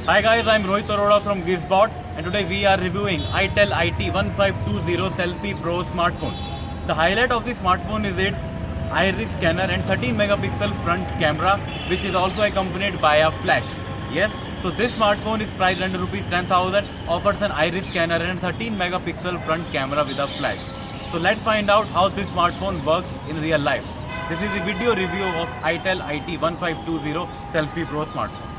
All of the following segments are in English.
Hi guys, I'm Rohit Arora from Gizbot and today we are reviewing ITEL IT1520 Selfie Pro smartphone. The highlight of the smartphone is its iris scanner and 13 megapixel front camera, which is also accompanied by a flash. Yes, so this smartphone is priced under Rs 10,000, offers an iris scanner and 13 megapixel front camera with a flash. So let's find out how this smartphone works in real life. This is a video review of ITEL IT1520 Selfie Pro smartphone.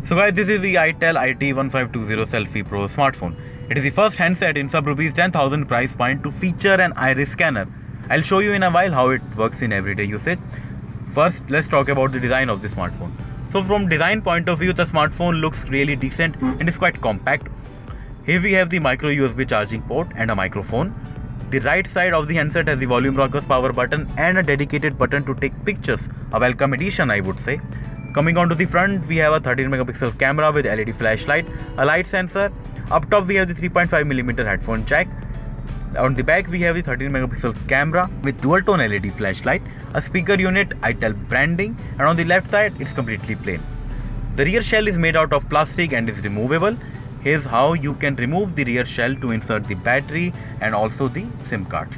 So guys, this is the ITEL IT1520 Selfie Pro smartphone. It is the first handset in sub Rs 10,000 price point to feature an iris scanner. I'll show you in a while how it works in everyday usage. First, let's talk about the design of the smartphone. So from design point of view, the smartphone looks really decent and is quite compact. Here we have the micro USB charging port and a microphone. The right side of the handset has the volume rockers power button and a dedicated button to take pictures. A welcome addition, I would say. Coming on to the front, we have a 13 megapixel camera with LED flashlight, a light sensor. Up top we have the 3.5mm headphone jack. On the back we have the 13 megapixel camera with dual tone LED flashlight, a speaker unit, ITEL branding, and on the left side it's completely plain. The rear shell is made out of plastic and is removable. Here's how you can remove the rear shell to insert the battery and also the SIM cards.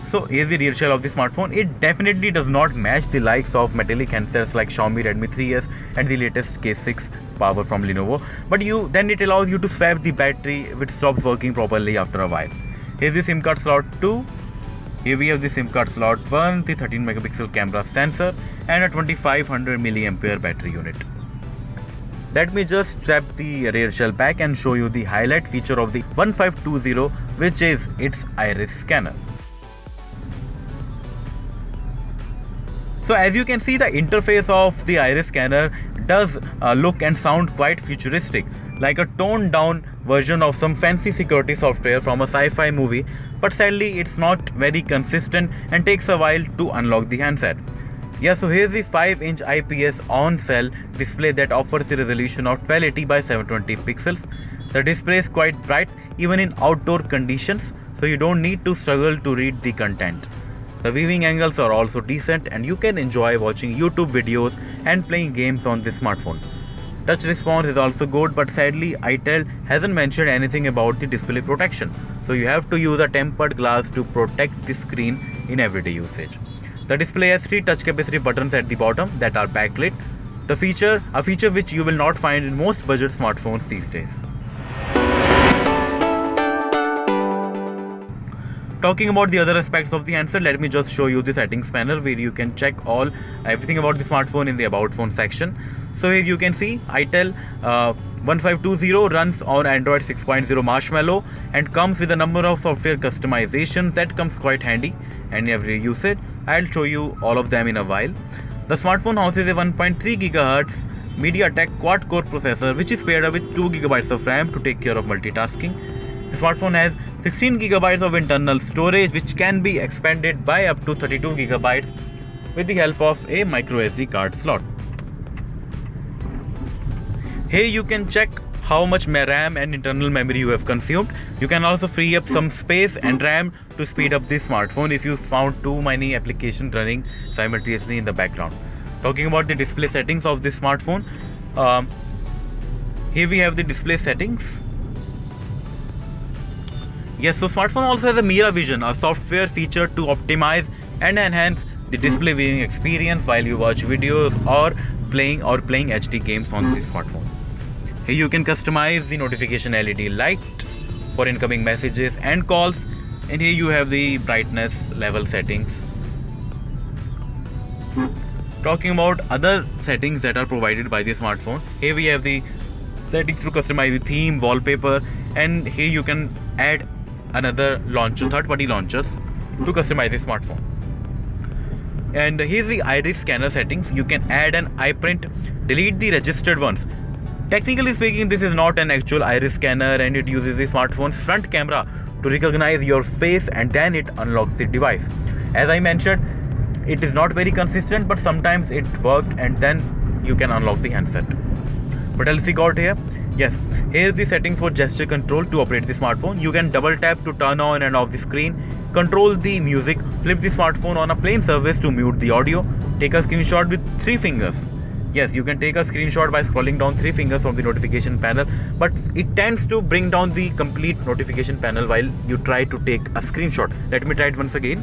So here's the rear shell of the smartphone. It definitely does not match the likes of metallic handsets like Xiaomi Redmi 3S and the latest K6 Power from Lenovo. But then it allows you to swap the battery if it stops working properly after a while. Here's the SIM card slot 2. Here we have the SIM card slot 1, the 13 megapixel camera sensor and a 2500 mAh battery unit. Let me just strap the rear shell back and show you the highlight feature of the 1520, which is its iris scanner. So as you can see, the interface of the iris scanner does look and sound quite futuristic, like a toned down version of some fancy security software from a sci-fi movie, but sadly it's not very consistent and takes a while to unlock the handset. Yeah, so here's the 5-inch IPS on-cell display that offers a resolution of 1280 by 720 pixels. The display is quite bright even in outdoor conditions, so you don't need to struggle to read the content. The viewing angles are also decent and you can enjoy watching YouTube videos and playing games on this smartphone. Touch response is also good, but sadly ITEL hasn't mentioned anything about the display protection, so you have to use a tempered glass to protect the screen in everyday usage. The display has 3 touch capacitive buttons at the bottom that are backlit, a feature which you will not find in most budget smartphones these days. Talking about the other aspects of the handset, let me just show you the settings panel where you can check everything about the smartphone in the about phone section. So here you can see ITEL 1520 runs on Android 6.0 Marshmallow and comes with a number of software customizations that comes quite handy and every usage. I'll show you all of them in a while. The smartphone houses a 1.3 GHz MediaTek quad-core processor, which is paired up with 2 GB of RAM to take care of multitasking. The smartphone has 16 GB of internal storage, which can be expanded by up to 32 GB with the help of a micro SD card slot. Here you can check how much RAM and internal memory you have consumed. You can also free up some space and RAM to speed up this smartphone if you found too many applications running simultaneously in the background. Talking about the display settings of this smartphone, here we have the display settings. Yes, so smartphone also has a Mira Vision, a software feature to optimize and enhance the display viewing experience while you watch videos or playing HD games on this smartphone. Here you can customize the notification LED light for incoming messages and calls, and here you have the brightness level settings. Talking about other settings that are provided by the smartphone, here we have the settings to customize the theme, wallpaper, and here you can add another launcher, third-party launchers to customize the smartphone. And here's the iris scanner settings. You can add an iPrint, delete the registered ones. Technically speaking, this is not an actual iris scanner and it uses the smartphone's front camera to recognize your face and then it unlocks the device. As I mentioned, it is not very consistent, but sometimes it works and then you can unlock the handset. What else we got here? Yes, Here's the settings for gesture control to operate the smartphone. You can double tap to turn on and off the screen, control the music, flip the smartphone on a plain surface to mute the audio, take a screenshot with 3 fingers. Yes, you can take a screenshot by scrolling down 3 fingers from the notification panel, but it tends to bring down the complete notification panel while you try to take a screenshot. Let me try it once again.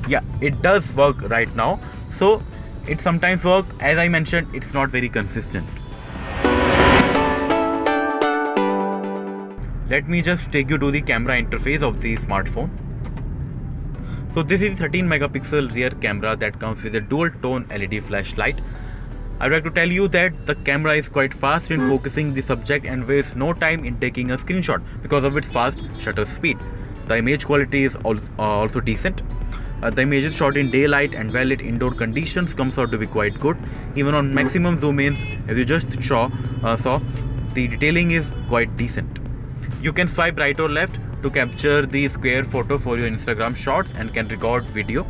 Yeah, it does work right now. So it sometimes works. As I mentioned, it's not very consistent. Let me just take you to the camera interface of the smartphone. So this is 13 megapixel rear camera that comes with a dual tone LED flashlight. I would like to tell you that the camera is quite fast in focusing the subject and wastes no time in taking a screenshot because of its fast shutter speed. The image quality is also decent. The images shot in daylight and well-lit indoor conditions comes out to be quite good. Even on maximum zoom-ins, as you just saw, the detailing is quite decent. You can swipe right or left to capture the square photo for your Instagram shots and can record video.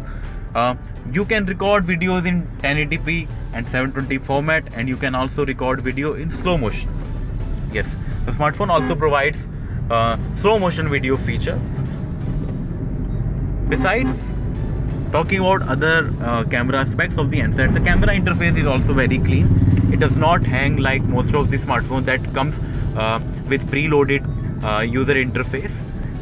You can record videos in 1080p and 720 format, and you can also record video in slow motion. Yes, the smartphone also provides slow motion video feature. Besides, talking about other camera aspects of the handset, the camera interface is also very clean. It does not hang like most of the smartphones that comes with preloaded user interface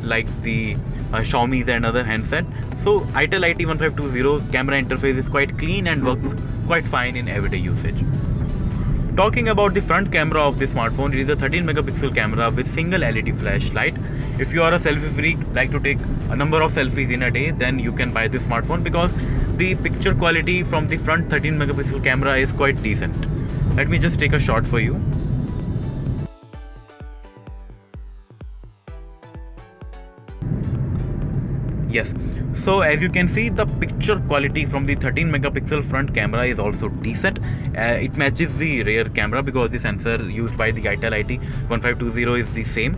like the Xiaomi's and other handset. So ITEL IT1520 camera interface is quite clean and works quite fine in everyday usage. Talking about the front camera of the smartphone, it is a 13 megapixel camera with single LED flashlight. If you are a selfie freak, like to take a number of selfies in a day, then you can buy this smartphone because the picture quality from the front 13 megapixel camera is quite decent. Let me just take a shot for you. Yes, so as you can see, the picture quality from the 13 megapixel front camera is also decent. It matches the rear camera because the sensor used by the ITEL IT1520 is the same.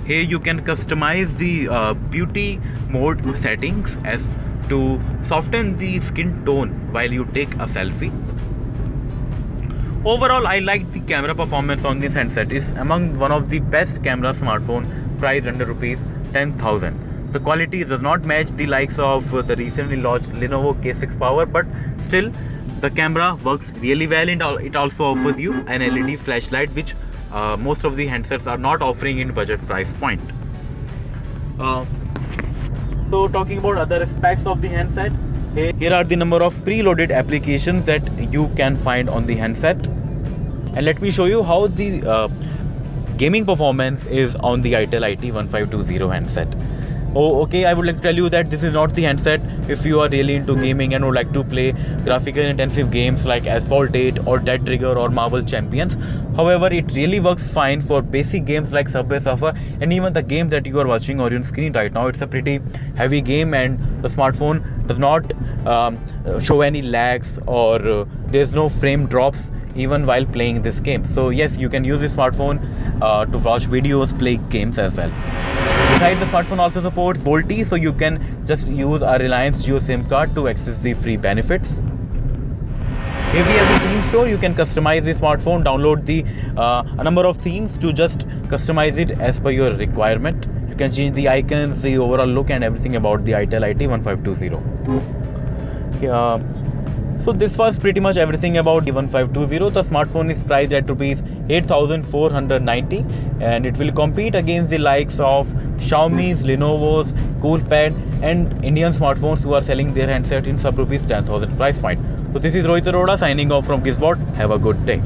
Here you can customize the beauty mode settings as to soften the skin tone while you take a selfie. Overall, I like the camera performance on this handset. It's among one of the best camera smartphone priced under rupees 10,000. The quality does not match the likes of the recently launched Lenovo K6 Power, but still the camera works really well, and it also offers you an LED flashlight, which most of the handsets are not offering in budget price point. So talking about other aspects of the handset, here are the number of preloaded applications that you can find on the handset, and let me show you how the gaming performance is on the ITEL IT1520 handset. Oh, okay, I would like to tell you that this is not the handset if you are really into gaming and would like to play graphical intensive games like Asphalt 8 or Dead Trigger or Marvel Champions. However, it really works fine for basic games like Subway Surfer, and even the game that you are watching on your screen right now. It's a pretty heavy game and the smartphone does not show any lags or there's no frame drops even while playing this game. So yes, you can use this smartphone to watch videos, play games as well. Besides, the smartphone also supports VoLTE, so you can just use a Reliance Jio SIM card to access the free benefits. Here we have the theme store. You can customize the smartphone, download the a number of themes to just customize it as per your requirement. You can change the icons, the overall look and everything about the ITEL IT1520. So this was pretty much everything about the 1520. The smartphone is priced at rupees 8,490 and it will compete against the likes of Xiaomi's, Lenovo's, Coolpad and Indian smartphones who are selling their handset in sub rupees 10,000 price point. So this is Rohit Arora signing off from Gizbot. Have a good day.